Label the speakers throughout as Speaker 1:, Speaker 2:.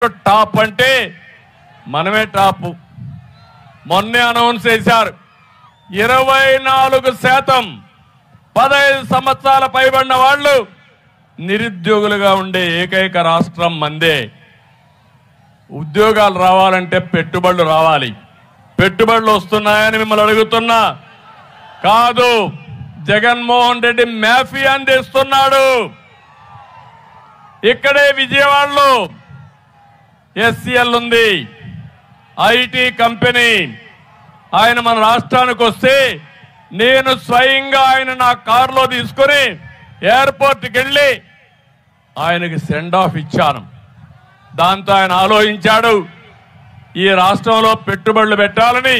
Speaker 1: Top అంటే మనమే top. మొన్నే అనౌన్స్ చేశారు 24% 15 సంవత్సరాల పైబడిన వాళ్ళు నిరుద్యోగులుగా ఉండే ఏకైక రాష్ట్రం మందే. ఉద్యోగాలు రావాలంటే పెట్టుబడులు రావాలి. పెట్టుబడులు వస్తున్నాయని మిమ్మల్ని అడుగుతున్నా. కాదు, జగన్మోహన్ రెడ్డి మాఫియాని తెస్తున్నాడు. ఇక్కడే విజయవాడలో SCL ఉంది, ఐటీ కంపెనీ. ఆయన మన రాష్ట్రానికి వస్తే నేను స్వయంగా ఆయన నా కారులో తీసుకొని ఎయిర్పోర్ట్కి వెళ్ళి ఆయనకి సెండ్ ఆఫ్ ఇచ్చాను. దాంతో ఆయన ఆలోచించాడు, ఈ రాష్ట్రంలో పెట్టుబడులు పెట్టాలని,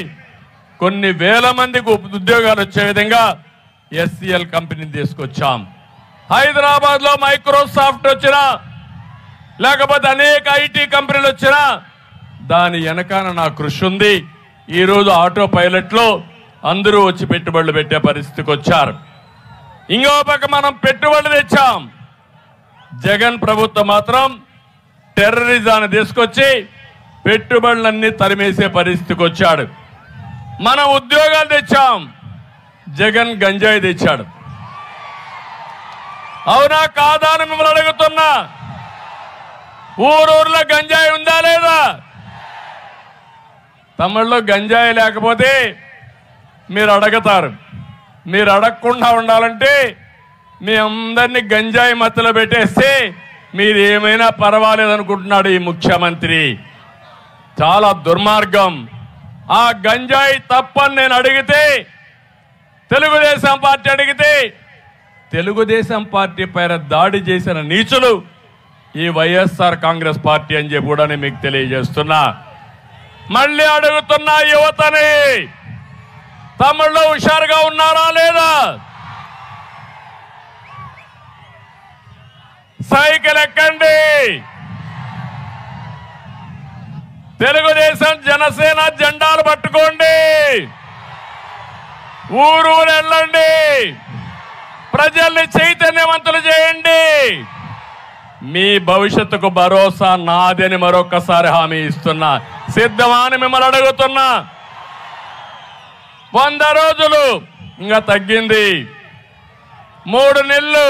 Speaker 1: కొన్ని వేల మందికి ఉద్యోగాలు వచ్చే విధంగా SCL కంపెనీని తీసుకొచ్చాం. హైదరాబాద్లో మైక్రోసాఫ్ట్ వచ్చినా, లేకపోతే అనేక ఐటీ కంపెనీలు వచ్చినా దాని వెనకాల నా కృషి ఉంది. ఈరోజు ఆటో పైలట్లో అందరూ వచ్చి పెట్టుబడులు పెట్టే పరిస్థితికి వచ్చారు. ఇంకో పక్క మనం పెట్టుబడులు తెచ్చాం. జగన్ ప్రభుత్వం మాత్రం టెర్రరిజాన్ని తీసుకొచ్చి పెట్టుబడులన్నీ తరిమేసే పరిస్థితికి వచ్చాడు. మనం ఉద్యోగాలు తెచ్చాం, జగన్ గంజాయి తెచ్చాడు. అవునా కాదా అని మిమ్మల్ని అడుగుతున్నా. ఊరూర్లో గంజాయి ఉందా లేదా? తమిళలో గంజాయి లేకపోతే మీరు అడగతారు. మీరు అడగకుండా ఉండాలంటే మీ అందరినీ గంజాయి మత్తులో పెట్టేస్తే మీరు ఏమైనా పర్వాలేదనుకుంటున్నాడు ఈ ముఖ్యమంత్రి. చాలా దుర్మార్గం. ఆ గంజాయి తప్పని నేను అడిగితే, తెలుగుదేశం పార్టీ అడిగితే, తెలుగుదేశం పార్టీ పైన దాడి చేసిన నీచులు ఈ వైఎస్ఆర్ కాంగ్రెస్ పార్టీ అని చెప్పి కూడా నేను మీకు తెలియజేస్తున్నా. మళ్ళీ అడుగుతున్నా యువతని, తమిళ్లో హుషారుగా ఉన్నారా లేదా? సైకిల్ ఎక్కండి. తెలుగుదేశం జనసేన జెండాలు పట్టుకోండి. ఊరు వెళ్ళండి. ప్రజల్ని చైతన్యవంతులు చేయండి. మీ భవిష్యత్తుకు భరోసా నాదని మరొకసారి హామీ ఇస్తున్నా. సిద్ధమా అని మిమ్మల్ని అడుగుతున్నా. 100 రోజులు ఇంకా తగ్గింది, 3 నెలలు.